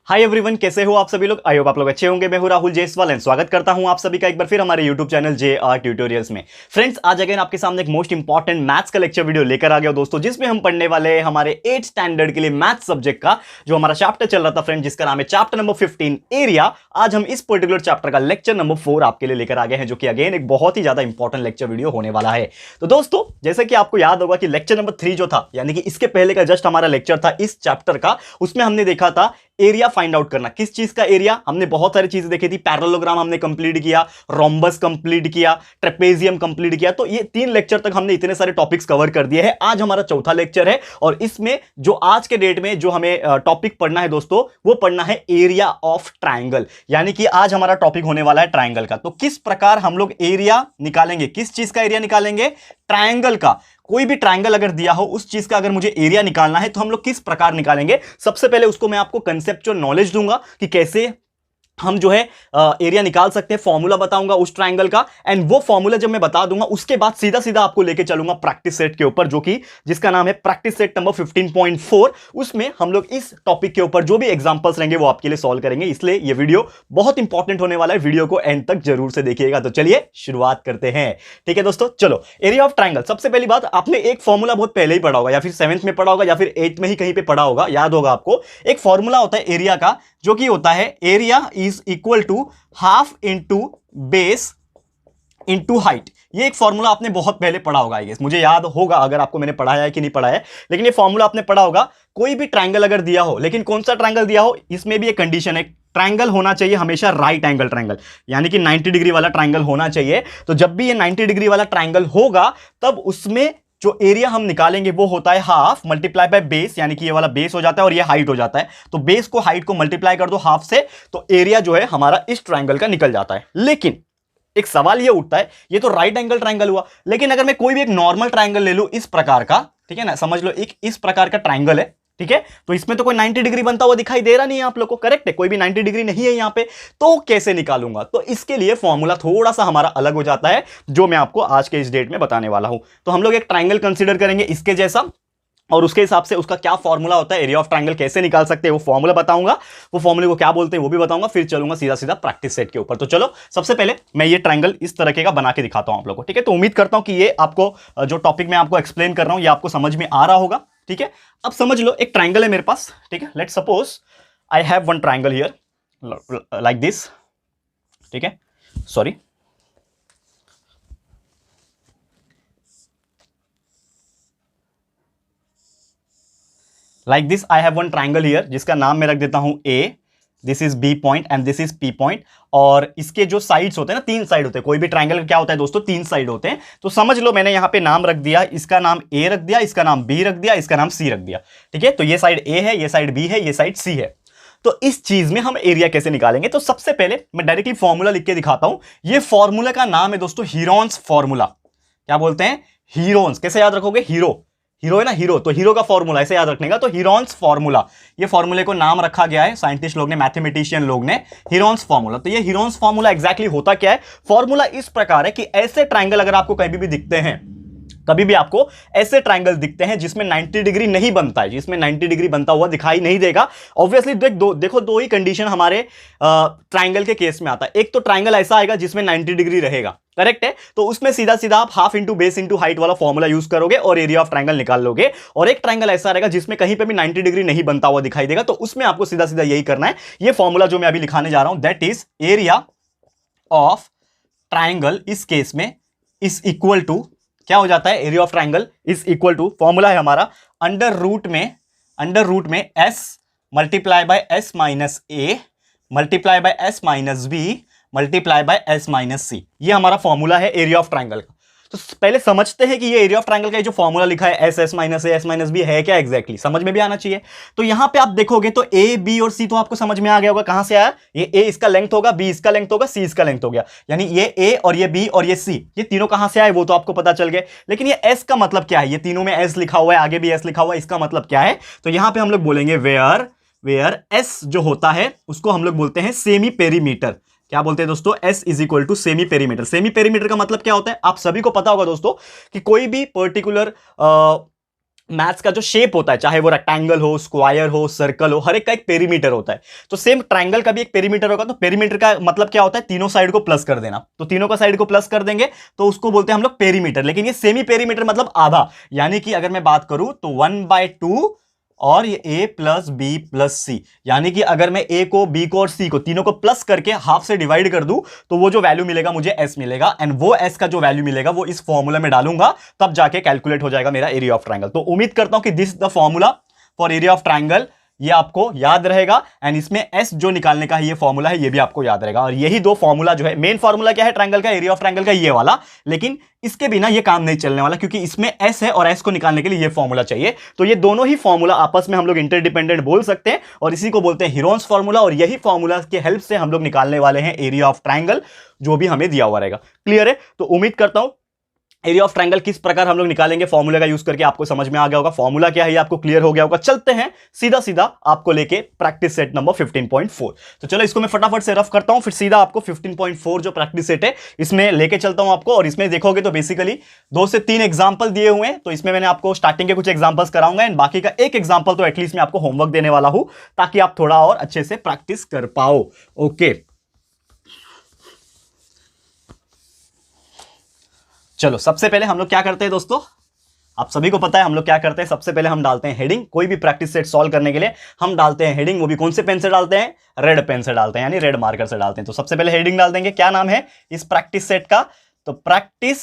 Hi everyone, कैसे हो आप सभी लोग। आई होप आप लोग अच्छे होंगे। मैं हूं राहुल जयसवाल एंड स्वागत करता हूं आप सभी का एक बार फिर हमारे यूट्यूब चैनल JR ट्यूटोरियल्स में। फ्रेंड्स, आज अगेन आपके सामने एक मोस्ट इंपॉर्टेंट मैथ्स का लेक्चर वीडियो लेकर आ गया दोस्तों, जिसमें हम पढ़ने वाले हैं हमारे 8th स्टैंडर्ड के लिए मैथ्स सब्जेक्ट का जो हमारा चैप्टर चल रहा था फ्रेंड, जिसका नाम है चैप्टर नंबर 15 एरिया। आज हम इस पर्टिकुलर चैप्टर का लेक्चर नंबर 4 आपके लिए लेकर आ गए हैं, जो कि अगेन एक बहुत ही ज्यादा इंपॉर्टेंट लेक्चर वीडियो होने वाला है। तो दोस्तों, जैसे कि आपको याद होगा कि लेक्चर नंबर 3 जो था, यानी कि इसके पहले का जस्ट हमारा लेक्चर था इस चैप्टर का, उसमें हमने देखा था एरिया फाइंड आउट करना। किस चीज का एरिया? हमने बहुत सारी चीजें देखी थी। पैरेललोग्राम हमने कंप्लीट किया, रोम्बस कंप्लीट किया, ट्रेपेजियम कंप्लीट किया। तो ये 3 लेक्चर तक हमने इतने सारे टॉपिक्स कवर कर दिए हैं। आज हमारा चौथा लेक्चर है और इसमें जो आज के डेट में जो हमें टॉपिक पढ़ना है दोस्तों, वो पढ़ना है एरिया ऑफ ट्राइंगल। यानी कि आज हमारा टॉपिक होने वाला है ट्राइंगल का। तो किस प्रकार हम लोग एरिया निकालेंगे, किस चीज का एरिया निकालेंगे? ट्राइंगल का। कोई भी ट्राइंगल अगर दिया हो, उस चीज का अगर मुझे एरिया निकालना है तो हम लोग किस प्रकार निकालेंगे। सबसे पहले उसको मैं आपको कंसेप्चुअल नॉलेज दूंगा कि कैसे हम जो है एरिया निकाल सकते हैं। फॉर्मूला बताऊंगा उस ट्राइंगल का, एंड वो फॉर्मूला जब मैं बता दूंगा उसके बाद सीधा सीधा आपको लेके चलूंगा प्रैक्टिस सेट के ऊपर, जो कि जिसका नाम है प्रैक्टिस सेट नंबर 15.4। उसमें हम लोग इस टॉपिक के ऊपर जो भी एग्जांपल्स रहेंगे वो आपके लिए सॉल्व करेंगे। इसलिए ये वीडियो बहुत इंपॉर्टेंट होने वाला है, वीडियो को एंड तक जरूर से देखिएगा। तो चलिए शुरुआत करते हैं। ठीक है दोस्तों, चलो एरिया ऑफ ट्राइंगल। सबसे पहली बात, आपने एक फॉर्मूला बहुत पहले ही पढ़ा होगा, या फिर 7th में पढ़ा होगा, या फिर 8th में ही कहीं पे पढ़ा होगा, याद होगा आपको। एक फॉर्मूला होता है एरिया का, जो कि होता है area is equal to half into base into height. ये एक फॉर्मूला आपने बहुत पहले पढ़ा होगा, मुझे याद होगा, अगर आपको मैंने पढ़ाया है कि नहीं पढ़ाया है, लेकिन ये फॉर्मूला आपने पढ़ा होगा। कोई भी ट्राइंगल अगर दिया हो, लेकिन कौन सा ट्राइंगल दिया हो, इसमें भी एक कंडीशन है, ट्राइंगल होना चाहिए हमेशा राइट एंगल ट्राइंगल, यानी कि 90 डिग्री वाला ट्राइंगल होना चाहिए। तो जब भी ये 90 डिग्री वाला ट्राइंगल होगा, तब उसमें जो एरिया हम निकालेंगे वो होता है हाफ मल्टीप्लाई बाय बेस, यानी कि ये वाला बेस हो जाता है और ये हाइट हो जाता है। तो बेस को हाइट को मल्टीप्लाई कर दो हाफ से, तो एरिया जो है हमारा इस ट्राइंगल का निकल जाता है। लेकिन एक सवाल ये उठता है, ये तो राइट एंगल ट्राइंगल हुआ, लेकिन अगर मैं कोई भी एक नॉर्मल ट्राइंगल ले लूं इस प्रकार का, ठीक है ना, समझ लो एक इस प्रकार का ट्राइंगल है, ठीक है, तो इसमें तो कोई 90 डिग्री बनता हुआ दिखाई दे रहा नहीं है आप लोग को, करेक्ट है, कोई भी 90 डिग्री नहीं है यहां पे। तो कैसे निकालूंगा? तो इसके लिए फॉर्मूला थोड़ा सा हमारा अलग हो जाता है, जो मैं आपको आज के इस डेट में बताने वाला हूं। तो हम लोग एक ट्राइंगल कंसीडर करेंगे इसके जैसा, और उसके हिसाब से उसका क्या फॉर्मूला होता है, एरिया ऑफ ट्राइंगल कैसे निकाल सकते हैं वो फॉर्मूला बताऊंगा, वो फॉर्मूले को क्या बोलते हैं वो भी बताऊंगा, फिर चलूंगा सीधा सीधा प्रैक्टिस सेट के ऊपर। तो चलो, सबसे पहले मैं ये ट्राइंगल इस तरीके का बना के दिखाता हूं आप लोगों को, ठीक है। तो उम्मीद करता हूं कि ये आपको जो टॉपिक मैं आपको एक्सप्लेन कर रहा हूं ये आपको समझ में आ रहा होगा, ठीक है। अब समझ लो, एक ट्राइंगल है मेरे पास, ठीक है। Let's suppose I have one triangle here like this, ठीक है, sorry, like this I have one triangle here, जिसका नाम मैं रख देता हूं A, this is B point and this is P point. और इसके जो साइड्स होते हैं ना, 3 साइड होते हैं, कोई भी ट्राइंगल क्या होता है दोस्तों, 3 साइड होते हैं। तो समझ लो मैंने यहां पे नाम रख दिया, इसका नाम A रख दिया, इसका नाम B रख दिया, इसका नाम C रख दिया, ठीक है। तो ये साइड A है, ये साइड B है, ये साइड C है। तो इस चीज में हम एरिया कैसे निकालेंगे? तो सबसे पहले मैं डायरेक्टली फॉर्मूला लिख के दिखाता हूं। ये फॉर्मूला का नाम है दोस्तों हीरोन्स फॉर्मूला। क्या बोलते हैं? हीरोन्स। कैसे याद रखोगे? हीरो है ना, हीरो, तो हीरो का फॉर्मूला ऐसे याद रखने का। तो हीरोन्स फॉर्मूला, ये फॉर्मूले को नाम रखा गया है साइंटिस्ट लोग ने, मैथमेटिशियन लोग ने, हीरोन्स फॉर्मूला। तो ये हीरोन्स फॉर्मूला एग्जैक्टली होता क्या है? फॉर्मूला इस प्रकार है कि ऐसे ट्राइंगल अगर आपको कहीं भी दिखते हैं, कभी भी आपको ऐसे ट्राइंगल दिखते हैं जिसमें 90 डिग्री नहीं बनता है, जिसमें 90 डिग्री बनता हुआ दिखाई नहीं देगा, ऑब्वियसली देखो दो ही कंडीशन हमारे ट्राइंगल के केस में आता है। एक तो ट्राइंगल ऐसा आएगा जिसमें 90 डिग्री रहेगा, करेक्ट है, तो उसमें सीधा सीधा आप half into base into height वाला फॉर्मूला यूज करोगे और एरिया ऑफ ट्राइंगल निकाल लोगे। और एक ट्राइंगल ऐसा रहेगा जिसमें कहीं पे भी 90 डिग्री नहीं बनता हुआ दिखाई देगा, तो उसमें आपको सीधा सीधा यही करना है। ये फॉर्मूला जो मैं अभी लिखाने जा रहा हूं, that is area of triangle, इस केस में इज इक्वल टू, क्या हो जाता है? Area of triangle is equal to, formula है हमारा अंडर रूट में s multiply by s minus a multiply by s minus b multiply by s minus c। ये हमारा फॉर्मूला है एरिया ऑफ ट्राइंगल का। तो पहले समझते हैं कि ये एरिया ऑफ ट्राइंगल का जो फॉर्मूला लिखा है s minus a s minus b है क्या एग्जैक्टली, समझ में भी आना चाहिए। तो यहां पे आप देखोगे तो a b और c तो आपको समझ में आ गया होगा, कहां से आया? ये a इसका लेंथ होगा, b इसका लेंथ होगा, c इसका लेंथ हो गया, यानी ये a और ये b और ये c, ये तीनों कहां से आए वो तो आपको पता चल गए। लेकिन ये s का मतलब क्या है? ये तीनों में s लिखा हुआ है, आगे भी s लिखा हुआ है, इसका मतलब क्या है? तो यहां पे हम लोग बोलेंगे वेयर s जो होता है उसको हम लोग बोलते हैं सेमी पेरीमीटर। क्या बोलते हैं दोस्तों? S is equal to semi perimeter. Semi perimeter का मतलब क्या होता है? आप सभी को पता होगा दोस्तों कि कोई भी पर्टिकुलर मैथ्स का जो शेप होता है, चाहे वो रेक्टेंगल हो, स्क्वायर हो, सर्कल हो, हर एक का एक पेरीमीटर होता है। तो सेम ट्रायंगल का भी एक पेरीमीटर होगा। तो पेरीमीटर का मतलब क्या होता है? तीनों साइड को प्लस कर देना। तो तीनों का साइड को प्लस कर देंगे तो उसको बोलते हैं हम लोग पेरीमीटर। लेकिन ये सेमी पेरीमीटर मतलब आधा, यानी कि अगर मैं बात करूं तो 1/2 और ये a प्लस बी प्लस सी, यानी कि अगर मैं a को b को और c को तीनों को प्लस करके हाफ से डिवाइड कर दूं तो वो जो वैल्यू मिलेगा मुझे s मिलेगा। एंड वो s का जो वैल्यू मिलेगा वो इस फॉर्मूला में डालूंगा, तब जाके कैलकुलेट हो जाएगा मेरा एरिया ऑफ ट्रायंगल। तो उम्मीद करता हूं कि this the formula for area of triangle, ये आपको याद रहेगा। एंड इसमें s जो निकालने का है ये फॉर्मूला है, ये भी आपको याद रहेगा। और यही दो फॉर्मूला जो है, मेन फॉर्मूला क्या है ट्रायंगल का, एरिया ऑफ ट्रायंगल का ये वाला, लेकिन इसके बिना ये काम नहीं चलने वाला, क्योंकि इसमें s है और s को निकालने के लिए ये फॉर्मूला चाहिए। तो ये दोनों ही फॉर्मूला आपस में हम लोग इंटरडिपेंडेंट बोल सकते हैं, और इसी को बोलते हैं हीरोन्स फॉर्मूला। और यही फॉर्मूला की हेल्प से हम लोग निकालने वाले हैं एरिया ऑफ ट्रायंगल, जो भी हमें दिया हुआ रहेगा। क्लियर है? तो उम्मीद करता हूं एरिया ऑफ ट्रायंगल किस प्रकार हम लोग निकालेंगे फॉर्मूला का यूज करके आपको समझ में आ गया होगा। फॉर्मूला क्या है ये आपको क्लियर हो गया होगा। चलते हैं सीधा सीधा आपको लेके प्रैक्टिस सेट नंबर 15.4। तो चलो इसको मैं फटाफट से रफ करता हूं, फिर सीधा आपको 15.4 जो प्रैक्टिस सेट है इसमें लेके चलता हूं आपको। और इसमें देखोगे तो बेसिकली 2 से 3 एग्जांपल दिए हुए हैं। तो इसमें मैंने आपको स्टार्टिंग के कुछ एग्जांपल्स कराऊंगा, एंड बाकी का एक एग्जांपल तो एटलीस्ट मैं आपको होमवर्क देने वाला हूं, ताकि आप थोड़ा और अच्छे से प्रैक्टिस कर पाओ। ओके, चलो सबसे पहले हम लोग क्या करते हैं दोस्तों, आप सभी को पता है हम लोग क्या करते हैं। सबसे पहले हम डालते हैं हेडिंग। कोई भी प्रैक्टिस सेट सॉल्व करने के लिए हम डालते हैं हेडिंग, वो भी कौन से पेन से डालते हैं? रेड पेन से डालते हैं, यानी रेड मार्कर से डालते हैं। तो सबसे पहले हेडिंग डाल देंगे। क्या नाम है इस प्रैक्टिस सेट का? तो प्रैक्टिस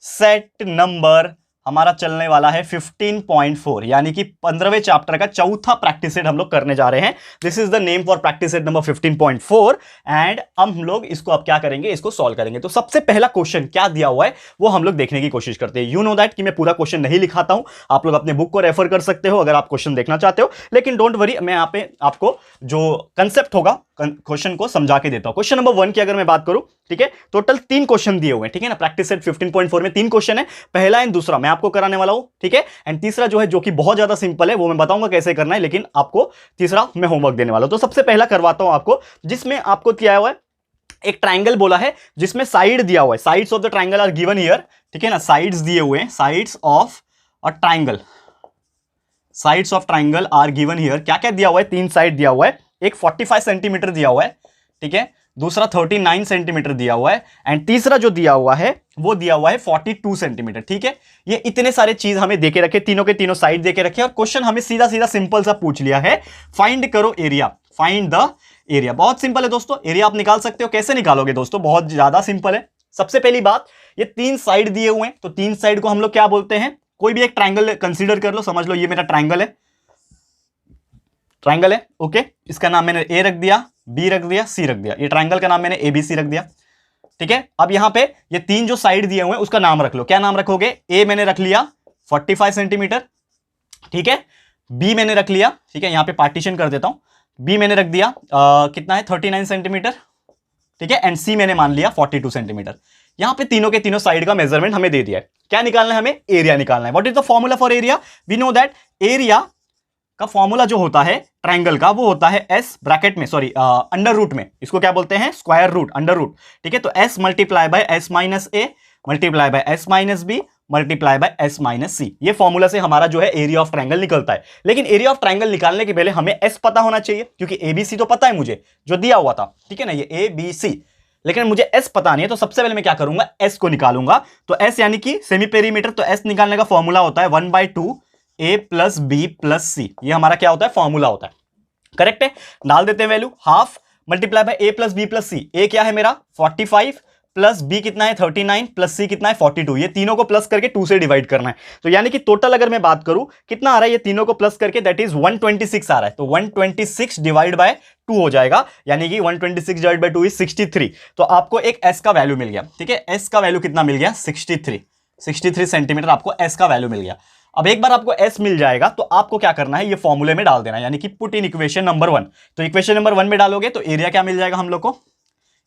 सेट नंबर हमारा चलने वाला है 15.4, यानी कि 15वें चैप्टर का चौथा प्रैक्टिस सेट हम लोग करने जा रहे हैं। This is the name for practice set number 15.4। And हम लोग इसको अब क्या करेंगे, इसको सॉल्व करेंगे। तो सबसे पहला क्वेश्चन क्या दिया हुआ है वो हम लोग देखने की कोशिश करते हैं। यू नो दैट कि मैं पूरा क्वेश्चन नहीं लिखाता हूं, आप लोग अपने बुक को रेफर कर सकते हो अगर आप क्वेश्चन देखना चाहते हो। लेकिन डोंट वरी, मैं यहाँ पे आपको जो कंसेप्ट होगा क्वेश्चन को समझा के देता हूं। क्वेश्चन नंबर 1 की अगर मैं बात करूं, ठीक है, टोटल 3 क्वेश्चन दिए हुए हैं, ठीक है ना। प्रैक्टिस सेट 15.4 में 3 क्वेश्चन है, पहला एंड दूसरा मैं आपको कराने वाला हूं, ठीक है। एंड तीसरा जो है, जो कि बहुत ज्यादा सिंपल है, वो मैं बताऊंगा कैसे करना है, लेकिन आपको तीसरा मैं होमवर्क देने वाला हूं। तो सबसे पहला करवाता हूं आपको, जिसमें आपको क्या हुआ है, एक ट्राइंगल बोला है जिसमें साइड दिया हुआ है। Sides of the triangle are given here, ठीक है ना। साइड्स दिए हुए हैं, sides of a triangle, sides of triangle are given here. क्या क्या दिया हुआ है? 3 साइड दिया हुआ है, एक 45 सेंटीमीटर दिया हुआ है, ठीक है, दूसरा 39 सेंटीमीटर दिया हुआ है, एंड तीसरा जो दिया हुआ है वो दिया हुआ है 42 सेंटीमीटर, ठीक है। ये इतने सारे चीज हमें देके रखे, तीनों के तीनों साइड देके रखे, और क्वेश्चन हमें सीधा सीधा सिंपल सा पूछ लिया है, फाइंड करो एरिया, फाइंड द एरिया। बहुत सिंपल है दोस्तों, एरिया आप निकाल सकते हो। कैसे निकालोगे दोस्तों? बहुत ज्यादा सिंपल है। सबसे पहली बात, ये 3 साइड दिए हुए हैं, तो 3 साइड को हम लोग क्या बोलते हैं? कोई भी एक ट्राइंगल कंसीडर कर लो, समझ लो ये मेरा ट्राइंगल है, ट्राइंगल है, ओके। इसका नाम मैंने ए रख दिया, बी रख दिया, सी रख दिया। ये ट्राइंगल का नाम मैंने ए बी सी रख दिया, ठीक है। अब यहां पे ये 3 जो साइड दिए हुए हैं उसका नाम रख लो। क्या नाम रखोगे? ए मैंने रख लिया 45 सेंटीमीटर, ठीक है। बी मैंने रख लिया, ठीक है, यहां पे पार्टीशन कर देता हूं। बी मैंने रख दिया कितना है, 39 सेंटीमीटर, ठीक है। एंड सी मैंने मान लिया 42 सेंटीमीटर। यहां पे तीनों के तीनों साइड का मेजरमेंट हमें दे दिया है। क्या निकालना है हमें? एरिया निकालना है। What is the formula for area? We know that area का फॉर्मूला जो होता है ट्राइंगल का, वो होता है एस ब्रैकेट में, सॉरी अंडर रूट में, इसको क्या बोलते हैं? स्क्वायर रूट, अंडर रूट, ठीक है। तो s multiply by s minus a multiply by s minus b multiply by s minus c. ये फॉर्मूला से हमारा जो है एरिया ऑफ ट्राइंगल निकलता है। लेकिन एरिया ऑफ ट्राइंगल निकालने के पहले हमें एस पता होना चाहिए, क्योंकि ए बी सी तो पता है मुझे, जो दिया हुआ था, ठीक है ना, ये ए बी सी। लेकिन मुझे एस पता नहीं है, तो सबसे पहले मैं क्या करूंगा? एस को निकालूंगा। तो एस यानी कि सेमी पेरीमीटर, तो एस निकालने का फॉर्मूला होता है 1/2 ए प्लस बी प्लस सी। ये हमारा क्या होता है? फॉर्मूला होता है, करेक्ट है। डाल देते हैं value, half multiply by a plus b plus c. A क्या है मेरा? 45 प्लस बी कितना है? 39 प्लस सी कितना है? 42। ये तीनों को प्लस करके 2 से डिवाइड करना है। तो यानी कि टोटल अगर मैं बात करूं कितना आ रहा है, ये तीनों को प्लस करके दैट इज 126 आ रहा है। तो 126 डिवाइड बाय 2 हो जाएगा, यानी कि 126 डिवाइड बाय 2 इज 63। तो आपको एक एस का वैल्यू मिल गया, ठीक है। एस का वैल्यू कितना मिल गया? 63 सेंटीमीटर आपको एस का वैल्यू मिल गया। अब एक बार आपको एस मिल जाएगा तो आपको क्या करना है? ये फॉर्मूले में डाल देना, यानी कि पुट इन इक्वेशन नंबर 1। तो इक्वेशन नंबर 1 में डालोगे तो एरिया क्या मिल जाएगा हम लोग को?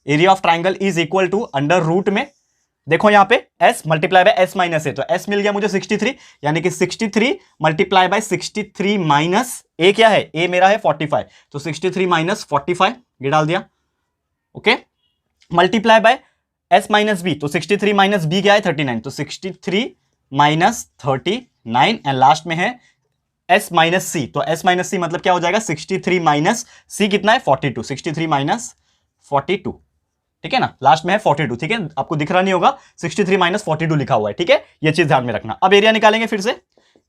Area of triangle is equal to under root में, देखो यहां पे s multiply by s minus a, तो s मिल गया मुझे 63, यानी कि 63 मल्टीप्लाई बाय 63 माइनस a क्या है? a मेरा है 45, तो 63 माइनस 45 ये डाल दिया, okay. Multiply by s minus b, तो 63 माइनस b क्या है? 39, तो 63 माइनस 39 एंड लास्ट में है एस माइनस सी, तो एस माइनस सी मतलब क्या हो जाएगा 63 माइनस सी कितना है 42, 63 माइनस 42, ठीक है ना, लास्ट में है 42, ठीक है, आपको दिख रहा नहीं होगा 63 माइनस 42 लिखा हुआ है, ठीक है, ये चीज ध्यान में रखना। अब एरिया निकालेंगे फिर से,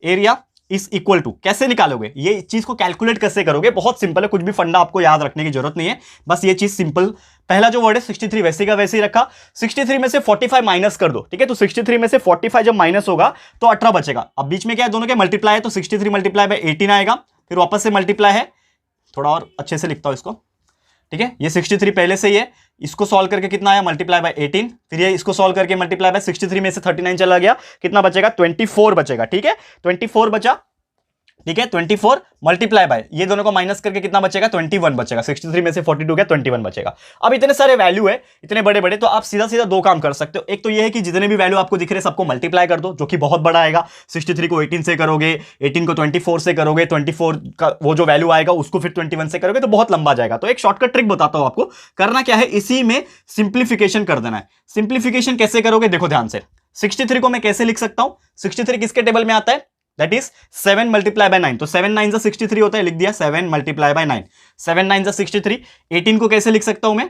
एरिया इज इक्वल टू, कैसे निकालोगे ये चीज को कैलकुलेट कैसे करोगे, बहुत सिंपल है, कुछ भी फंडा आपको याद रखने की जरूरत नहीं है, बस ये चीज सिंपल, पहला जो वर्ड है 63 वैसे का वैसे ही रखा, 63 में से 45 माइनस कर दो, ठीक है, तो 63 में से 45 जब माइनस होगा तो 18 बचेगा। अब बीच में क्या है, दोनों के मल्टीप्लाई है, तो 63 मल्टीप्लाई बाय 18 आएगा, फिर वापस से मल्टीप्लाई है, थोड़ा और अच्छे से लिखता हूं इसको, ठीक है, ये 63 पहले से ही है, इसको सॉल्व करके कितना आया मल्टीप्लाई बाय 18, फिर ये इसको सॉल्व करके मल्टीप्लाई बाय 63 में से 39 चला गया, कितना बचेगा 24 बचेगा, ठीक है, 24 बचा, ठीक है, 24 मल्टीप्लाई बाय ये दोनों को माइनस करके कितना बचेगा 21 बचेगा, 63 में से 42 गया 21 बचेगा। अब इतने सारे वैल्यू है, इतने बड़े बड़े, तो आप सीधा सीधा दो काम कर सकते हो, एक तो ये है कि जितने भी वैल्यू आपको दिख रहे सबको मल्टीप्लाई कर दो, जो कि बहुत बड़ा आएगा, 63 को 18 से करोगे, 18 को 24 से करोगे, 24 का वो जो वैल्यू आएगा उसको फिर 21 से करोगे तो बहुत लंबा जाएगा। तो एक शॉर्टकट ट्रिक बताता हूं आपको, करना क्या है, इसी में सिंप्लीफिकेशन कर देना है। सिंप्लीफिकेशन कैसे करोगे देखो ध्यान से, 63 को मैं कैसे लिख सकता हूं, 63 किसके टेबल में आता है, दैट इज 7 मल्टीप्लाई बाय 9, तो 7 9 63 होता है, लिख दिया 7 मल्टीप्लाई बाय 9, 7 9 63। 18 को कैसे लिख सकता हूं मैं,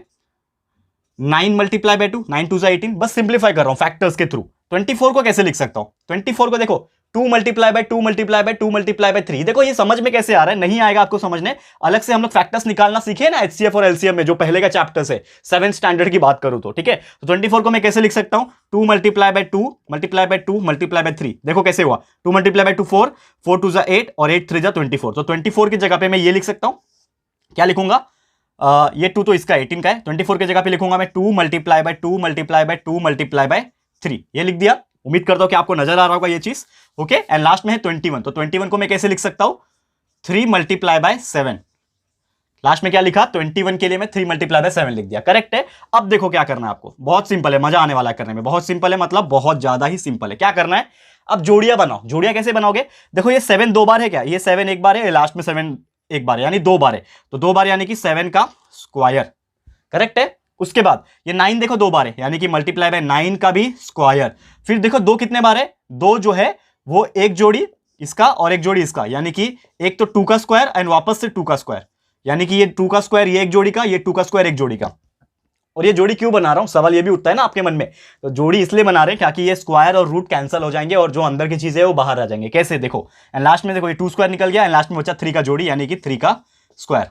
9 मल्टीप्लाई बाय 2, 9 2 18, बस सिंप्लीफाई कर रहा हूं फैक्टर्स के थ्रू। 24 को कैसे लिख सकता हूं, 24 को देखो 2 multiply by 2 multiply by 2 multiply by 3, देखो ये समझ में कैसे आ रहा है, नहीं आएगा आपको समझने, अलग से हम लोग फैक्टर्स निकालना सीखे ना एचसीएफ और एलसीएम में, जो पहले का चैप्टर है 7th स्टैंडर्ड की बात करूं तो, ठीक है, तो 24 को मैं कैसे लिख सकता हूं, 2 multiply by 2 multiply by 2 multiply by 3, देखो कैसे हुआ, 2 मल्टीप्लाई बाय 2 4, 4 2 8 और 8 3 24, तो 24 की जगह पे मैं ये लिख सकता हूं, क्या लिखूंगा, ये 2 तो इसका 18 का है, 24 की जगह पे लिखूंगा मैं 2 multiply by 2 multiply by 2 multiply by 3, ये लिख दिया, उम्मीद करता हूं कि आपको नजर आ रहा होगा ये चीज, ओके, एंड लास्ट में है 21, तो 21 को मैं कैसे लिख सकता हूं, 3 मल्टीप्लाई बाय 7, लास्ट में क्या लिखा 21 के लिए मैं 3 मल्टीप्लाई बाय 7 लिख दिया, करेक्ट है। अब देखो क्या करना है आपको, बहुत सिंपल है, मजा आने वाला है करने में, बहुत सिंपल है, मतलब बहुत ज्यादा ही सिंपल है। क्या करना है, अब जोड़ियां बनाओ, जोड़ियां कैसे बनाओगे, देखो ये 7 दो बार है क्या, ये 7 एक बार है, लास्ट में 7 एक बार है, यानी दो बार है, तो दो बार यानी कि 7 का स्क्वायर, करेक्ट है। उसके बाद ये 9 देखो दो बार है, यानी कि मल्टीप्लाई बाय 9 का भी स्क्वायर, फिर देखो दो कितने बार है, दो जो है वो एक जोड़ी इसका और एक जोड़ी इसका, यानी कि एक तो 2 का स्क्वायर एंड वापस से 2 का स्क्वायर, यानी कि ये 2 का स्क्वायर ये एक जोड़ी का, ये 2 का स्क्वायर एक जोड़ी का। और ये जोड़ी क्यों बना रहा हूं, सवाल ये भी उठता है ना आपके मन में, तो जोड़ी इसलिए बना रहे हैं ताकि ये स्क्वायर और रूट कैंसिल हो जाएंगे और जो अंदर की चीजें है वो बाहर आ जाएंगे, कैसे देखो, एंड लास्ट में देखो ये 2 स्क्वायर निकल गया एंड लास्ट में बचा 3 का जोड़ी, यानी कि 3 का स्क्वायर।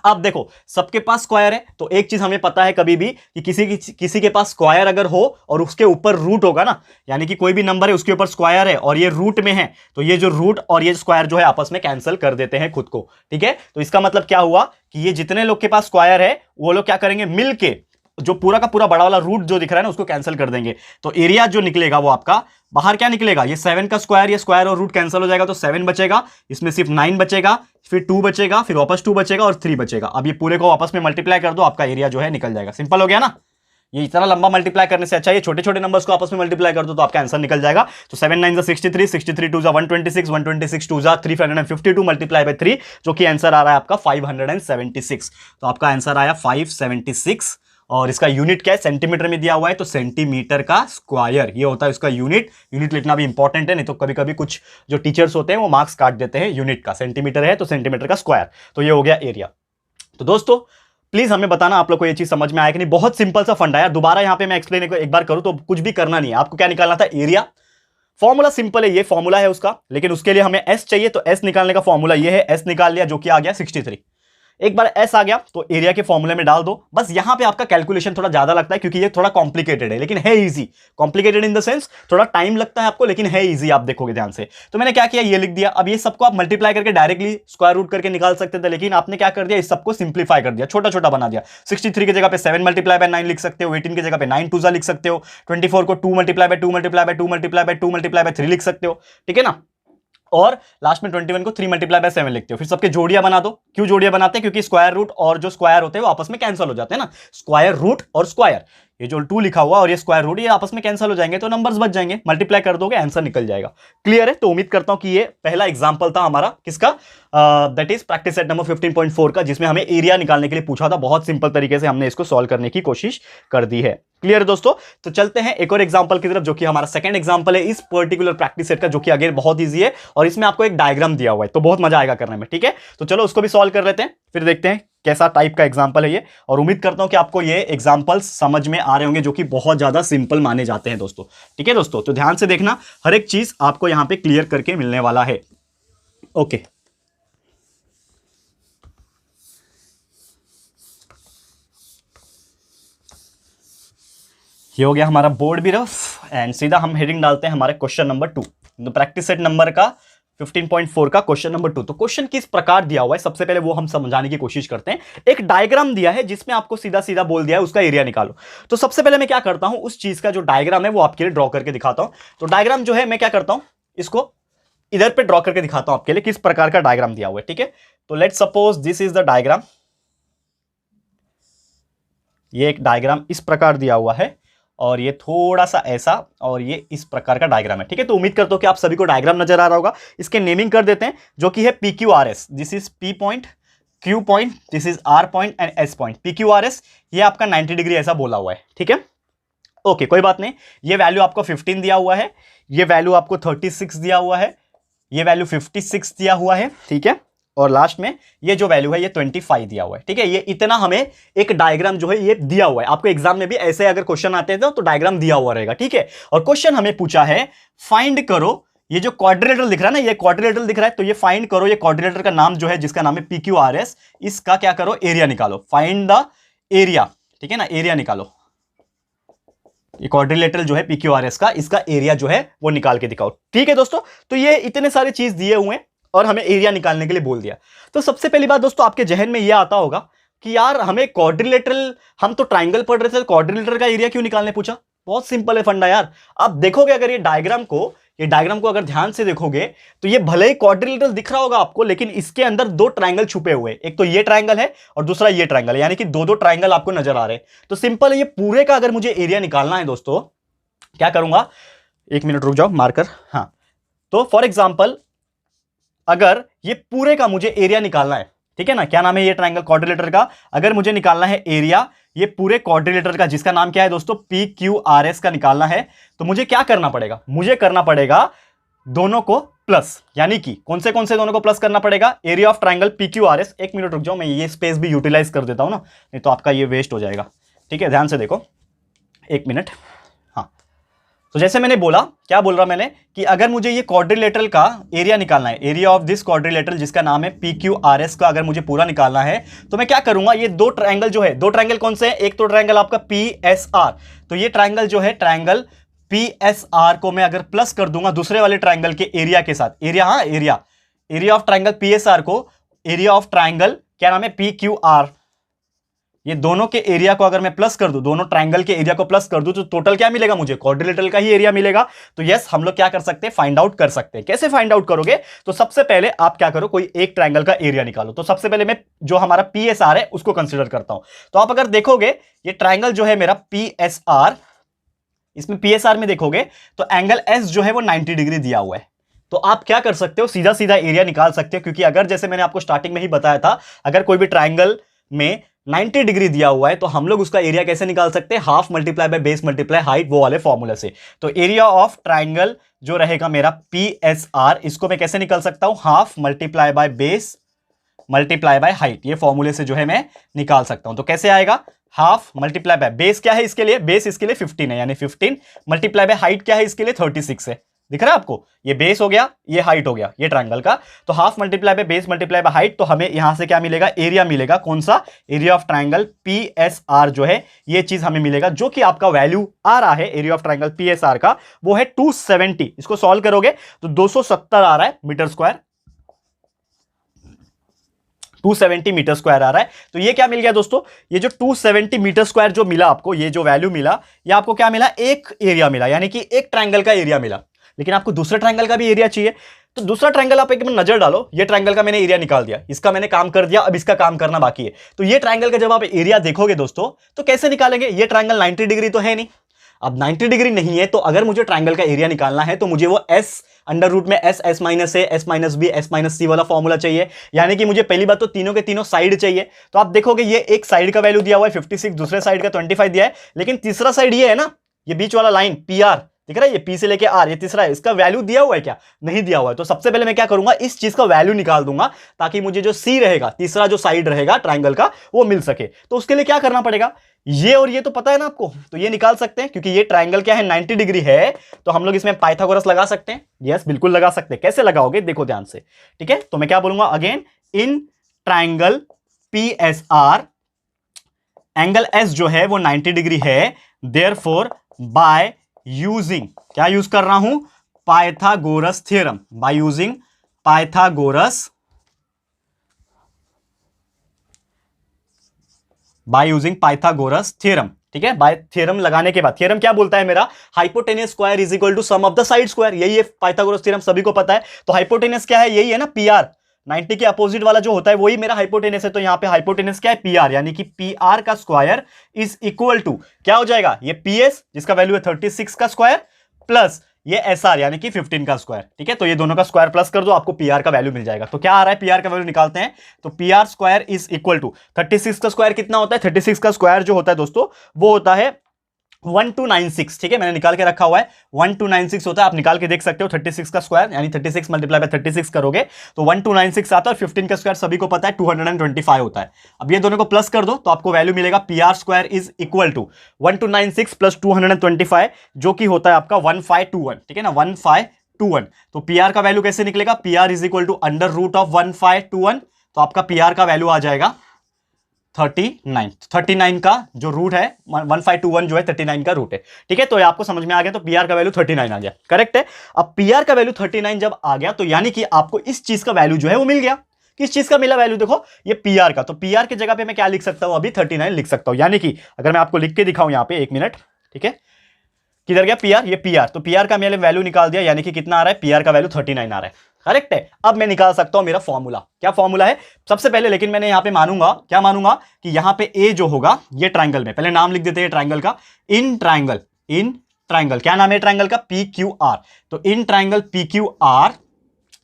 अब देखो सबके पास स्क्वायर है, तो एक चीज हमें पता है कभी भी कि किसी के पास स्क्वायर अगर हो और उसके ऊपर रूट होगा ना, यानी कि कोई भी नंबर है उसके ऊपर स्क्वायर है और ये रूट में है, तो ये जो रूट और ये स्क्वायर जो है आपस में कैंसिल कर देते हैं खुद को, ठीक है। तो इसका मतलब क्या हुआ कि ये जितने लोग के पास स्क्वायर है वो लोग क्या करेंगे, मिलके जो पूरा का पूरा बड़ा वाला रूट जो दिख रहा है ना उसको कैंसिल कर देंगे, तो एरिया जो निकलेगा वो आपका बाहर क्या निकलेगा, ये 7 का स्क्वायर, ये स्क्वायर और रूट कैंसिल हो जाएगा तो 7 बचेगा, इसमें सिर्फ 9 बचेगा, फिर 2 बचेगा, फिर वापस 2 बचेगा और 3 बचेगा। अब ये पूरे को आपस में मल्टीप्लाई कर दो, आपका एरिया जो है निकल जाएगा, सिंपल हो गया ना। ये इतना लंबा मल्टीप्लाई करने से अच्छा ये छोटे छोटे नंबर्स को आपस में मल्टीप्लाई कर दो तो आपका आंसर निकल जाएगा। तो 7 9 63, 63 2 126, 126 2 352 मल्टीप्लाई बाय 3, जो कि आंसर आ रहा है आपका 576। तो आपका आंसर आया 576 और इसका यूनिट क्या है, सेंटीमीटर में दिया हुआ है, तो सेंटीमीटर का स्क्वायर ये होता है इसका यूनिट। यूनिट लिखना भी इंपॉर्टेंट है, नहीं तो कभी कभी कुछ जो टीचर्स होते हैं वो मार्क्स काट देते हैं यूनिट का, सेंटीमीटर है तो सेंटीमीटर का स्क्वायर, तो ये हो गया एरिया। तो दोस्तों प्लीज हमें बताना आप लोग को ये चीज समझ में आया कि नहीं, बहुत सिंपल सा फंडा है। दोबारा यहां पे मैं एक्सप्लेन एक बार करूं तो कुछ भी करना नहीं है, आपको क्या निकालना था, एरिया। फॉर्मूला सिंपल है, ये फॉर्मूला है उसका, लेकिन उसके लिए हमें एस चाहिए, तो एस निकालने का फॉर्मूला ये है, एस निकाल लिया जो कि आ गया 63। एक बार एस आ गया तो एरिया के फॉर्मूले में डाल दो। बस यहां पे आपका कैलकुलेशन थोड़ा ज्यादा लगता है क्योंकि ये थोड़ा कॉम्प्लिकेटेड है, लेकिन है easy. Complicated in the sense थोड़ा टाइम लगता है आपको, लेकिन है इजी, आप देखोगे ध्यान से। तो मैंने क्या किया, ये लिख दिया। अब ये सबको आप मल्टीप्लाई करके डायरेक्टली स्क्वायर रूट करके निकाल सकते थे, लेकिन आपने क्या कर दिया, इस सबको सिंप्लीफाई कर दिया, छोटा छोटा बना दिया। 63 की जगह पे 7 मल्टीप्लाई बाय 9 लिख सकते हो, 18 की जगह पे 9 2 लिख सकते हो, 24 को 2 multiply by 2 multiply by 2 multiply by 2 multiply by 3 लिख सकते हो, ठीक है ना। और लास्ट में 21 को 3 मल्टीप्लाई बाय 7 लिखते हो। फिर सबके जोड़ियां बना दो। क्यों जोड़ियां बनाते हैं, क्योंकि स्क्वायर रूट और जो स्क्वायर होते हैं वो आपस में कैंसिल हो जाते हैं ना, स्क्वायर रूट और स्क्वायर। ये जो 2 लिखा हुआ और ये स्क्वायर रूट, ये आपस में कैंसिल हो जाएंगे तो नंबर्स बच जाएंगे, मल्टीप्लाई कर दोगे आंसर निकल जाएगा। क्लियर है? तो उम्मीद करता हूं कि ये पहला एग्जांपल था हमारा किसका, that is practice set number 15.4 का, जिसमें हमें एरिया निकालने के लिए पूछा था। बहुत सिंपल तरीके से हमने इसको सॉल्व करने की कोशिश कर दी है। क्लियर है दोस्तों? तो चलते हैं एक और एग्जांपल की तरफ, जो कि हमारा सेकंड एग्जांपल है इस पर्टिकुलर प्रैक्टिस सेट का, जो कि अगेन बहुत ईजी है और इसमें आपको एक डायग्राम दिया हुआ है, तो बहुत मजा आएगा करने में। ठीक है, तो चलो उसको भी सॉल्व कर लेते हैं, फिर देखते हैं कैसा टाइप का एग्जांपल है ये। और उम्मीद करता हूं कि आपको ये एग्जांपल्स समझ में आ रहे होंगे, जो कि बहुत ज्यादा सिंपल माने जाते हैं दोस्तों। ठीक है दोस्तों, तो ध्यान से देखना, हर एक चीज आपको यहां पे क्लियर करके मिलने वाला है। ओके, ये हो गया हमारा बोर्ड भी रफ, एंड सीधा हम हेडिंग डालते हैं हमारे क्वेश्चन नंबर 2, तो प्रैक्टिस सेट नंबर का 15.4 का क्वेश्चन नंबर 2। तो क्वेश्चन किस प्रकार दिया हुआ है, सबसे पहले वो हम समझाने की कोशिश करते हैं। एक डायग्राम दिया है जिसमें आपको सीधा सीधा बोल दिया है उसका एरिया निकालो। तो सबसे पहले मैं क्या करता हूं, उस चीज का जो डायग्राम है वो आपके लिए ड्रॉ करके दिखाता हूं। तो डायग्राम जो है मैं क्या करता हूं, इसको इधर पे ड्रॉ करके दिखाता हूं आपके लिए किस प्रकार का डायग्राम दिया हुआ है। ठीक है, तो let's suppose this is the diagram. ये एक डायग्राम इस प्रकार दिया हुआ है और ये थोड़ा सा ऐसा और ये इस प्रकार का डायग्राम है। ठीक है, तो उम्मीद करता हूं कि आप सभी को डायग्राम नजर आ रहा होगा। इसके नेमिंग कर देते हैं, जो कि है PQRS। This is P point, Q point, this is R point and S point. PQRS ये आपका 90 डिग्री ऐसा बोला हुआ है। ठीक है, ओके, कोई बात नहीं। ये वैल्यू आपको 15 दिया हुआ है, ये वैल्यू आपको 36 दिया हुआ है, ये वैल्यू 56 दिया हुआ है। ठीक है, और लास्ट में ये जो वैल्यू है ये 25 दिया हुआ है। ठीक है, ये इतना हमें एक डायग्राम जो है ये दिया हुआ है। आपको एग्जाम में भी ऐसे अगर क्वेश्चन आते हैं तो डायग्राम दिया हुआ रहेगा। ठीक है, और क्वेश्चन हमें पूछा है फाइंड करो, ये जो क्वाड्रिलेटरल दिख रहा है ना, ये क्वाड्रिलेटरल दिख रहा है, तो ये फाइंड करो, ये क्वाड्रिलेटर का नाम जो है जिसका नाम है PQRS, इसका क्या करो, एरिया निकालो। Find the area. ठीक है ना, एरिया निकालो। ये क्वाड्रिलेटरल जो है PQRS का, इसका एरिया जो है वो निकाल के दिखाओ। ठीक है दोस्तों, तो ये इतने सारे चीज दिए हुए हैं और हमें एरिया निकालने के लिए बोल दिया। तो सबसे पहली बात दोस्तों आपके जहन में यह आता होगा कि यार हमें क्वाड्रिलेटरल, हम तो ट्राइंगल पढ़ रहे थे, क्वाड्रिलेटरल का एरिया क्यों निकालने पूछा। बहुत सिंपल है फंडा यार। आप देखोगे अगर ये डायग्राम को अगर ध्यान से देखोगे तो ये भले ही क्वाड्रिलेटरल दिख रहा होगा आपको, लेकिन इसके अंदर 2 ट्राइंगल छुपे हुए हैं। एक तो ये ट्राइंगल है और दूसरा ये ट्राइंगल है, यानी कि 2 ट्राइंगल आपको नजर आ रहे हैं। तो सिंपल है, ये पूरे का अगर मुझे एरिया निकालना है दोस्तों, क्या करूंगा, 1 मिनट रुक जाओ, मार्कर। हाँ, तो फॉर एग्जाम्पल अगर ये पूरे का मुझे एरिया निकालना है, ठीक है ना, क्या नाम है ये ट्राइंगल क्वाड्रिलेटर का, अगर मुझे निकालना है एरिया ये पूरे क्वाड्रिलेटर का, जिसका नाम क्या है दोस्तों, PQRS का निकालना है, तो मुझे क्या करना पड़ेगा, मुझे करना पड़ेगा दोनों को प्लस। यानी कि कौन से दोनों को प्लस करना पड़ेगा, area of triangle PQRS। 1 minute रुक जाओ, मैं ये स्पेस भी यूटिलाइज कर देता हूं ना, नहीं तो आपका ये वेस्ट हो जाएगा। ठीक है, ध्यान से देखो, 1 मिनट। तो जैसे मैंने बोला, क्या बोल रहा मैंने, कि अगर मुझे ये क्वाड्रिलेटरल का एरिया निकालना है, एरिया ऑफ दिस क्वाड्रिलेटरल जिसका नाम है PQRS का अगर मुझे पूरा निकालना है, तो मैं क्या करूंगा, ये 2 ट्रायंगल जो है, 2 ट्रायंगल कौन से हैं, एक तो ट्रायंगल आपका PSR, तो ये ट्रायंगल जो है ट्रायंगल PSR को मैं अगर प्लस कर दूंगा दूसरे वाले ट्रायंगल के एरिया के साथ, एरिया, हाँ एरिया ऑफ ट्रायंगल PSR को एरिया ऑफ ट्रायंगल क्या नाम है PQR, ये दोनों के एरिया को अगर मैं प्लस कर दूं, दोनों ट्रायंगल के एरिया को प्लस कर दूं, तो टोटल क्या मिलेगा मुझे, क्वाड्रिलेटरल का ही एरिया मिलेगा। तो यस, हम लोग क्या कर सकते हैं, फाइंड आउट कर सकते हैं। कैसे फाइंड आउट करोगे, तो सबसे पहले आप क्या करो, कोई एक ट्रायंगल का एरिया निकालो। तो सबसे पहले मैं जो हमारा PSR है उसको कंसिडर करता हूं। तो आप अगर देखोगे ये ट्रायंगल जो है मेरा PSR, इसमें PSR में देखोगे तो एंगल S जो है वो 90 डिग्री दिया हुआ है। तो आप क्या कर सकते हो, सीधा सीधा एरिया निकाल सकते हो, क्योंकि अगर जैसे मैंने आपको स्टार्टिंग में ही बताया था, अगर कोई भी ट्रायंगल में 90 डिग्री दिया हुआ है तो हम लोग उसका एरिया कैसे निकाल सकते हैं, half multiply by base multiply height, वो वाले फॉर्मूले से। तो एरिया ऑफ ट्रायंगल जो रहेगा मेरा PSR, इसको मैं कैसे निकाल सकता हूं, half multiply by base multiply by height, ये फॉर्मूले से जो है मैं निकाल सकता हूं। तो कैसे आएगा, हाफ मल्टीप्लाई बाय बेस क्या है इसके लिए, बेस इसके लिए 15 है, यानी 15 मल्टीप्लाई बाय हाइट क्या है इसके लिए 36 है। दिख रहा है आपको, ये बेस हो गया, ये हाइट हो गया, ये ट्रायंगल का। तो half multiply by base multiply by height, तो हमें यहां से क्या मिलेगा, एरिया मिलेगा। कौन सा, एरिया ऑफ ट्रायंगल PSR जो है, ये चीज हमें मिलेगा, जो कि आपका वैल्यू आ रहा है एरिया ऑफ ट्रायंगल PSR का, वो है 270। इसको सॉल्व करोगे तो 270 आ रहा है मीटर स्क्वायर, 270 मीटर स्क्वायर आ रहा है। तो ये क्या मिल गया दोस्तों, ये जो 270 मीटर स्क्वायर जो मिला आपको, ये जो वैल्यू मिला, ये आपको क्या मिला, एक एरिया मिला, यानी कि एक ट्रायंगल का एरिया मिला। लेकिन आपको दूसरे ट्रायंगल का भी एरिया चाहिए, तो दूसरा ट्रायंगल आप एक मिनट नजर डालो, ये ट्रायंगल का मैंने एरिया निकाल दिया, इसका मैंने काम कर दिया, अब इसका काम करना बाकी है। तो ये ट्रायंगल का जब आप एरिया देखोगे दोस्तों तो कैसे निकालेंगे, ये ट्रायंगल 90 डिग्री तो है नहीं, अब 90 डिग्री नहीं है तो अगर मुझे ट्रायंगल का एरिया निकालना है तो मुझे वो s अंडर रूट में s, s minus a, s minus b, s minus c वाला फॉर्मूला चाहिए। यानी कि मुझे पहली बात तो तीनों के तीनों साइड चाहिए। तो आप देखोगे ये एक साइड का वैल्यू दिया हुआ है 56, दूसरे साइड का 25 दिया है, लेकिन तीसरा साइड ये है ना, ये बीच वाला लाइन पी आर दिख रहा है, ये पी से लेके आर, ये तीसरा है, इसका वैल्यू दिया हुआ है क्या, नहीं दिया हुआ है। तो सबसे पहले मैं क्या करूंगा, इस चीज का वैल्यू निकाल दूंगा ताकि मुझे जो सी रहेगा, तीसरा जो साइड रहेगा ट्रायंगल का, वो मिल सके। तो उसके लिए क्या करना पड़ेगा, ये और ये तो पता है ना आपको, तो ये निकाल सकते हैं क्योंकि ये ट्रायंगल क्या है 90 डिग्री है, तो हम लोग इसमें पाइथागोरस लगा सकते हैं। यस बिल्कुल लगा सकते हैं। कैसे लगाओगे देखो ध्यान से, ठीक है। तो मैं क्या बोलूंगा अगेन, इन triangle P S R angle S जो है वो 90 डिग्री है, देयरफॉर बाय यूजिंग, क्या यूज कर रहा हूं, Pythagoras theorem, by using Pythagoras, by using Pythagoras theorem, ठीक है। बाय थ्योरम लगाने के बाद, थ्योरम क्या बोलता है मेरा, hypotenuse square is equal to sum of the side square, यही है पाइथागोरस थ्योरम, सभी को पता है। तो हाइपोटेनस क्या है, यही है ना पी आर, 90 के अपोजिट वाला जो होता है वही मेरा हाइपोटेनस है। तो यहां पे हाइपोटेनस क्या है, पी आर, यानी कि पी आर का स्क्वायर इज इक्वल टू क्या हो जाएगा, ये पी एस जिसका वैल्यू है 36 का स्क्वायर प्लस ये एस आर यानी कि 15 का स्क्वायर, ठीक है। तो ये दोनों का स्क्वायर प्लस कर दो, आपको पी आर का वैल्यू मिल जाएगा। तो क्या आ रहा है, पी आर का वैल्यू निकालते हैं, तो P R square is equal to 36 का स्क्वायर कितना होता है, 36 का स्क्वायर जो होता है दोस्तों वो होता है 1296, ठीक है, मैंने निकाल के रखा हुआ है 1296 होता है, आप निकाल के देख सकते हो 36 का स्क्वायर, यानी 36 मल्टीप्लाई बाय 36 करोगे तो 1296 आता है, और 15 का स्क्वायर सभी को पता है 225 होता है। अब ये दोनों को प्लस कर दो तो आपको वैल्यू मिलेगा P R square is equal to 1296 plus 225 जो कि होता है आपका 1521, ठीक है ना, 1521। तो पी आर का वैल्यू कैसे निकलेगा, P R is equal to under root of 1521, तो आपका पी आर का वैल्यू आ जाएगा 39 का जो रूट है 1521 जो है 39 का रूट है, ठीक है। तो ये आपको समझ में आ गया, तो पी आर का वैल्यू 39 आ गया, करेक्ट है। अब पी आर का वैल्यू 39 जब आ गया तो यानी कि आपको इस चीज का वैल्यू जो है वो मिल गया। किस चीज का मिला वैल्यू, देखो ये पी आर का, तो पी आर की जगह पे मैं क्या लिख सकता हूं, अभी 39 लिख सकता हूं। यानी कि अगर मैं आपको लिख के दिखाऊं यहां पे, एक मिनट, ठीक है, किधर गया पी आर, ये पी आर, तो पी आर का मैंने वैल्यू निकाल दिया, यानी कि कितना आ रहा है, पी आर का वैल्यू 39 आ रहा है, करेक्ट है। अब मैं निकाल सकता हूं मेरा फॉर्मूला, क्या फॉर्मूला है सबसे पहले, लेकिन मैंने यहां पे मानूंगा, क्या मानूंगा कि यहां पे ए जो होगा ये ट्रायंगल में, पहले नाम लिख देते हैं ट्रायंगल का, इन ट्रायंगल क्या नाम है ट्रायंगल का, पी क्यू आर। तो in triangle P Q R,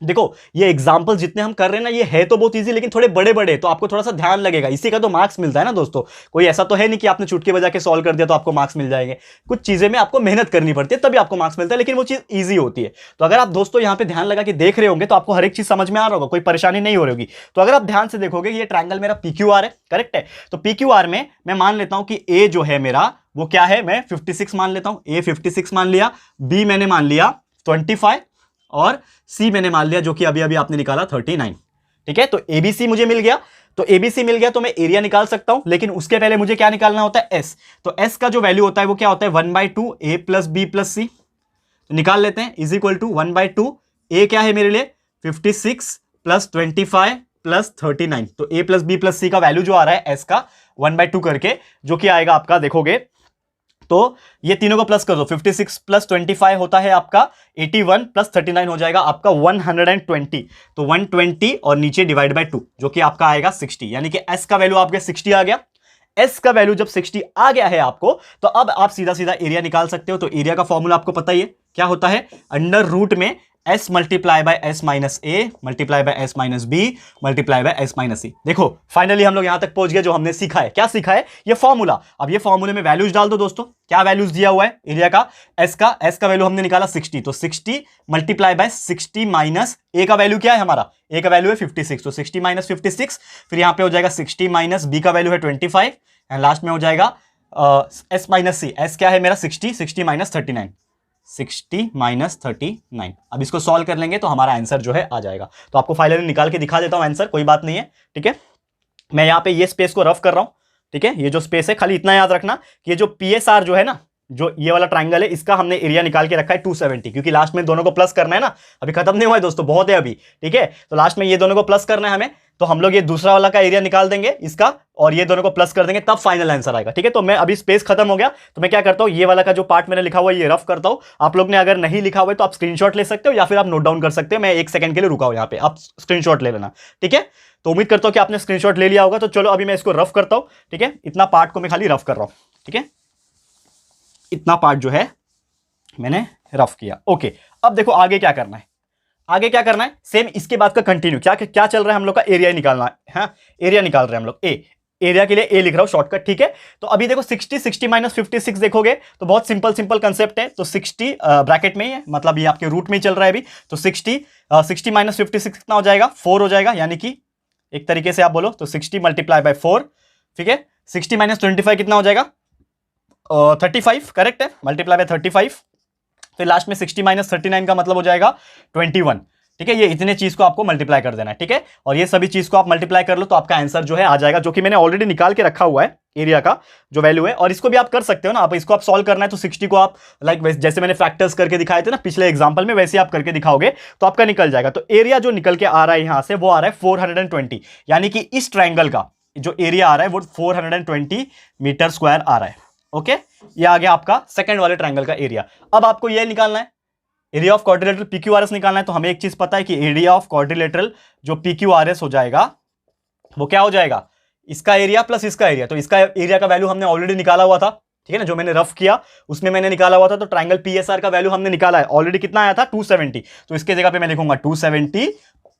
देखो ये एग्जाम्पल जितने हम कर रहे हैं ना ये है तो बहुत इजी, लेकिन थोड़े बड़े बड़े, तो आपको थोड़ा सा ध्यान लगेगा, इसी का तो मार्क्स मिलता है ना दोस्तों। कोई ऐसा तो है नहीं कि आपने चुटकी बजा के सॉल्व कर दिया तो आपको मार्क्स मिल जाएंगे, कुछ चीजें में आपको मेहनत करनी पड़ती है तभी आपको मार्क्स मिलता है, लेकिन वो चीज ईजी होती है। तो अगर आप दोस्तों यहाँ पे ध्यान लगा के देख रहे होंगे तो आपको हर एक चीज समझ में आ रहा होगा, कोई परेशानी नहीं हो रही होगी। तो अगर आप ध्यान से देखोगे ये ट्रायंगल मेरा पी क्यू आर है, करेक्ट है। तो पी क्यू आर में मैं मान लेता हूं कि ए जो है मेरा वो क्या है, मैं 56 मान लेता हूं, ए 56 मान लिया, बी मैंने मान लिया 25 और सी मैंने मान लिया जो कि अभी अभी आपने निकाला 39, ठीक है। तो एबीसी मुझे मिल गया, तो एबीसी मिल गया तो मैं एरिया निकाल सकता हूं, लेकिन उसके पहले मुझे क्या निकालना होता है, एस। तो एस का जो वैल्यू होता है वो क्या होता है, 1/2 ए प्लस बी प्लस सी, निकाल लेते हैं, इज इक्वल टू 1/2 ए क्या है मेरे लिए 56 प्लस 25 प्लस 39। तो ए प्लस बी प्लस सी का वैल्यू जो आ रहा है एस का 1/2 करके, जो कि आएगा आपका, देखोगे तो ये तीनों को प्लस कर दो, 56 प्लस 25 होता है आपका 81 प्लस 39 हो जाएगा आपका 120। तो 120 और नीचे डिवाइड बाय 2 जो कि आपका आएगा 60, यानी कि एस का वैल्यू आपके 60 आ गया। एस का वैल्यू जब 60 आ गया है आपको, तो अब आप सीधा सीधा एरिया निकाल सकते हो। तो एरिया का फॉर्मूला आपको पता ही है, क्या होता है, अंडर रूट में s multiply by s minus a multiply by s minus b multiply by s minus c. देखो फाइनली हम लोग यहां तक पहुंच गए, जो हमने सीखा है, क्या सीखा है, ये फॉर्मूला। अब ये फॉर्मूले में वैल्यूज डाल दो दोस्तों, क्या वैल्यूज दिया हुआ है एरिया का, एस का वैल्यू हमने निकाला 60, तो 60 मल्टीप्लाई बाय 60 माइनस ए का वैल्यू क्या है हमारा, ए का वैल्यू है 56, तो 60 माइनस 56, फिर यहां पे हो जाएगा 60 माइनस बी का वैल्यू है 25 एंड लास्ट में हो जाएगा एस माइनस सी। एस क्या है मेरा 60 माइनस 39, 60 माइनस 39। अब इसको सॉल्व कर लेंगे तो हमारा आंसर जो है आ जाएगा। तो आपको फाइनली निकाल के दिखा देता हूं आंसर, कोई बात नहीं है, ठीक है। मैं यहां पे ये स्पेस को रफ कर रहा हूं, ठीक है, ये जो स्पेस है, खाली इतना याद रखना कि ये जो पीएसआर जो है ना, जो ये वाला ट्रायंगल है, इसका हमने एरिया निकाल के रखा है 270, क्योंकि लास्ट में दोनों को प्लस करना है ना, अभी खत्म नहीं हुआ है दोस्तों, बहुत है अभी, ठीक है। तो लास्ट में ये दोनों को प्लस करना है हमें, तो हम लोग ये दूसरा वाला का एरिया निकाल देंगे इसका, और ये दोनों को प्लस कर देंगे, तब फाइनल आंसर आएगा। ठीक है, तो मैं अभी स्पेस खत्म हो गया तो मैं क्या करता हूं, ये वाला का जो पार्ट मैंने लिखा हुआ है ये रफ करता हूं। आप लोग ने अगर नहीं लिखा हुआ है तो आप स्क्रीनशॉट ले सकते हो या फिर आप नोट डाउन कर सकते हो। मैं 1 सेकंड के लिए रुका हूं यहाँ पे, आप स्क्रीनशॉट ले लेना। ठीक है, तो उम्मीद करता हूं कि आपने स्क्रीनशॉट ले लिया होगा। तो चलो अभी मैं इसको रफ करता हूं। ठीक है, इतना पार्ट को मैं खाली रफ कर रहा हूं। ठीक है, इतना पार्ट जो है मैंने रफ किया। ओके, अब देखो आगे क्या करना है। आगे क्या करना है, सेम इसके बाद का कंटिन्यू। क्या क्या चल रहा है हम लोग का, एरिया निकालना है। हाँ, एरिया निकाल रहे हैं हम लोग। एरिया के लिए ए लिख रहा हूं शॉर्टकट। ठीक है, तो अभी देखो 60 माइनस 56 देखोगे तो बहुत सिंपल कंसेप्ट है। तो 60 ब्रैकेट में ही है, मतलब ये आपके रूट में ही चल रहा है अभी। तो 60 माइनस 56 कितना हो जाएगा, 4 हो जाएगा। यानी कि एक तरीके से आप बोलो तो 60 मल्टीप्लाई बाय 4। ठीक है, 60 माइनस 25 कितना हो जाएगा, 35। करेक्ट है, मल्टीप्लाई बाय 35। फिर लास्ट में 60 माइनस 39 का मतलब हो जाएगा 21। ठीक है, ये इतने चीज को आपको मल्टीप्लाई कर देना है। ठीक है, और ये सभी चीज को आप मल्टीप्लाई कर लो तो आपका आंसर जो है आ जाएगा, जो कि मैंने ऑलरेडी निकाल के रखा हुआ है एरिया का जो वैल्यू है। और इसको भी आप कर सकते हो ना, आप इसको आप सॉल्व करना है तो 60 को आप जैसे मैंने फैक्टर्स करके दिखाए थे ना पिछले एग्जांपल में, वैसे आप करके दिखाओगे तो आपका निकल जाएगा। तो एरिया जो निकल के आ रहा है यहां से वो आ रहा है 420, यानी कि इस ट्राइंगल का जो एरिया आ रहा है वो 420 मीटर स्क्वायर आ रहा है। ओके, ये आ गया आपका सेकंड वाले ट्राइंगल का एरिया। अब आपको ये निकालना है, एरिया ऑफ क्वाड्रिलेटरल पीक्यूआरएस निकालना है। तो हमें एक चीज पता है कि एरिया ऑफ क्वाड्रिलेटरल जो पीक्यूआरएस हो जाएगा वो क्या हो जाएगा, इसका एरिया प्लस इसका एरिया। तो इसका एरिया का वैल्यू हमने ऑलरेडी निकाला हुआ था। ठीक है ना, जो मैंने रफ किया उसमें मैंने निकाला हुआ था। तो ट्राइंगल पीएसआर का वैल्यू हमने निकाला है ऑलरेडी, कितना आया था 270। तो इसके जगह पे मैं लिखूंगा 270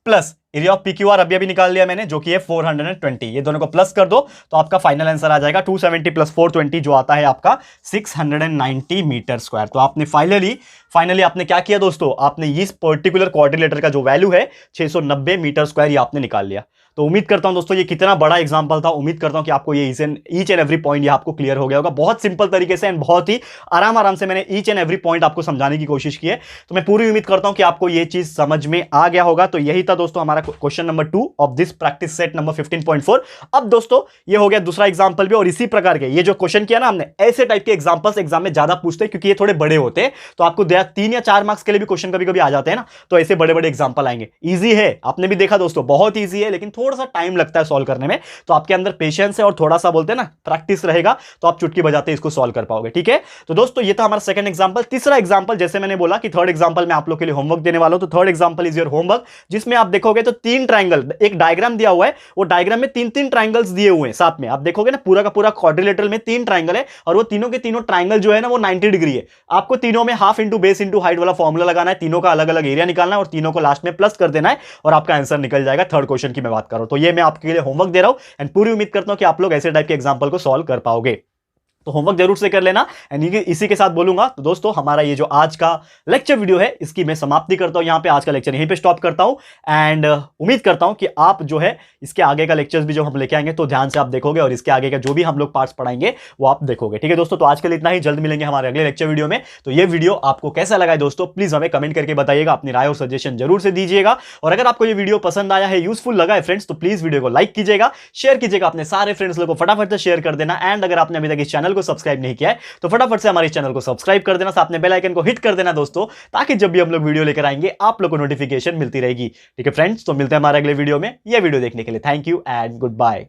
प्लस एरिया ऑफ पीक्यूआर अभी निकाल लिया मैंने, जो कि है 420। ये दोनों को प्लस कर दो तो आपका फाइनल आंसर आ जाएगा 270 प्लस 420 जो आता है आपका 690 मीटर स्क्वायर। तो आपने फाइनली आपने क्या किया दोस्तों, आपने इस पर्टिकुलर क्वाड्रिलेटर का जो वैल्यू है 690 मीटर स्क्वायर ये आपने निकाल लिया। तो उम्मीद करता हूं दोस्तों ये कितना बड़ा एग्जांपल था। उम्मीद करता हूं कि आपको ये ईच एंड एवरी पॉइंट ये आपको क्लियर हो गया होगा। बहुत सिंपल तरीके से एंड बहुत ही आराम से मैंने ईच एंड एवरी पॉइंट आपको समझाने की कोशिश की है। तो मैं पूरी उम्मीद करता हूं कि आपको ये चीज समझ में आ गया होगा। तो यही था दोस्तों हमारा question number 2 of this practice set number 15.4। अब दोस्तों ये हो गया दूसरा एग्जांपल भी, और इसी प्रकार के ये जो क्वेश्चन किया ना हमने, ऐसे टाइप के एग्जांपल्स एग्जाम में ज्यादा पूछते हैं क्योंकि ये थोड़े बड़े होते हैं। तो आपको 3 या 4 मार्क्स के लिए भी क्वेश्चन कभी आ जाते हैं ना, तो ऐसे बड़े एग्जांपल आएंगे। ईजी है, आपने भी देखा दोस्तों, बहुत ईजी है, लेकिन थोड़ा सा टाइम लगता है सॉल्व करने में। तो आपके अंदर पेशेंस है और थोड़ा सा बोलते हैं ना प्रैक्टिस रहेगा तो आप चुटकी बजाते इसको सॉल्व कर पाओगे। ठीक है, तो दोस्तों ये था हमारा सेकंड एग्जांपल। तीसरा एग्जांपल, जैसे मैंने बोला कि थर्ड एग्जांपल में आप लोग के लिए होमवर्क देने वाला हूं। तो third example is your homework, जिसमें आप देखोगे तो 3 ट्राइंगल, एक डायग्राम दिया हुआ है, वो डायग्राम में 3 ट्राइंगल्स दिए हुए हैं साथ में। आप देखोगे ना पूरा का पूरा क्वाड्रिलेटरल में 3 ट्राइंगल है, और वो तीनों के तीनों ट्राइंगल जो है ना वो 90 डिग्री है। आपको तीनों में half into base into height वाला फॉर्मूला लगाना है, तीनों का अलग अलग एरिया निकालना है और तीनों को लास्ट में प्लस कर देना है और आपका आंसर निकल जाएगा। थर्ड क्वेश्चन की मैं बात कर रहा हूं। तो ये मैं आपके लिए होमवर्क दे रहा हूं एंड पूरी उम्मीद करता हूं कि आप लोग ऐसे टाइप के एग्जांपल को सॉल्व कर पाओगे। तो होमवर्क जरूर से कर लेना। एंड इसी के साथ बोलूंगा तो दोस्तों हमारा ये जो आज का लेक्चर वीडियो है इसकी मैं समाप्ति करता हूं, यहां पे आज का लेक्चर यहीं पे स्टॉप करता हूं। एंड उम्मीद करता हूं कि आप जो है इसके आगे का लेक्चर्स भी जो हम लेके आएंगे तो ध्यान से आप देखोगे और इसके आगे का जो भी हम लोग पार्ट्स पढ़ाएंगे वो आप देखोगे। ठीक है दोस्तों, तो आज के लिए इतना ही, जल्द मिलेंगे हमारे अगले लेक्चर वीडियो में। तो ये वीडियो आपको कैसा लगा है दोस्तों, प्लीज हमें कमेंट करके बताइएगा, अपनी राय और सजेशन जरूर से दीजिएगा। और अगर आपको ये वीडियो पसंद आया है, यूजफुल लगा है फ्रेंड्स, तो प्लीज वीडियो को लाइक कीजिएगा, शेयर कीजिएगा अपने सारे फ्रेंड्स लोगों को, फटाफट से शेयर कर देना। एंड अगर आपने अभी तक इस चैनल को सब्सक्राइब नहीं किया तो फटाफट से हमारे चैनल को सब्सक्राइब कर देना, साथ में बेल आइकन को हिट कर देना दोस्तों, ताकि जब भी हम लोग वीडियो लेकर आएंगे आप लोग को नोटिफिकेशन मिलती रहेगी। ठीक है फ्रेंड्स, तो मिलते हैं हमारे अगले वीडियो में। यह वीडियो देखने के लिए thank you and good bye.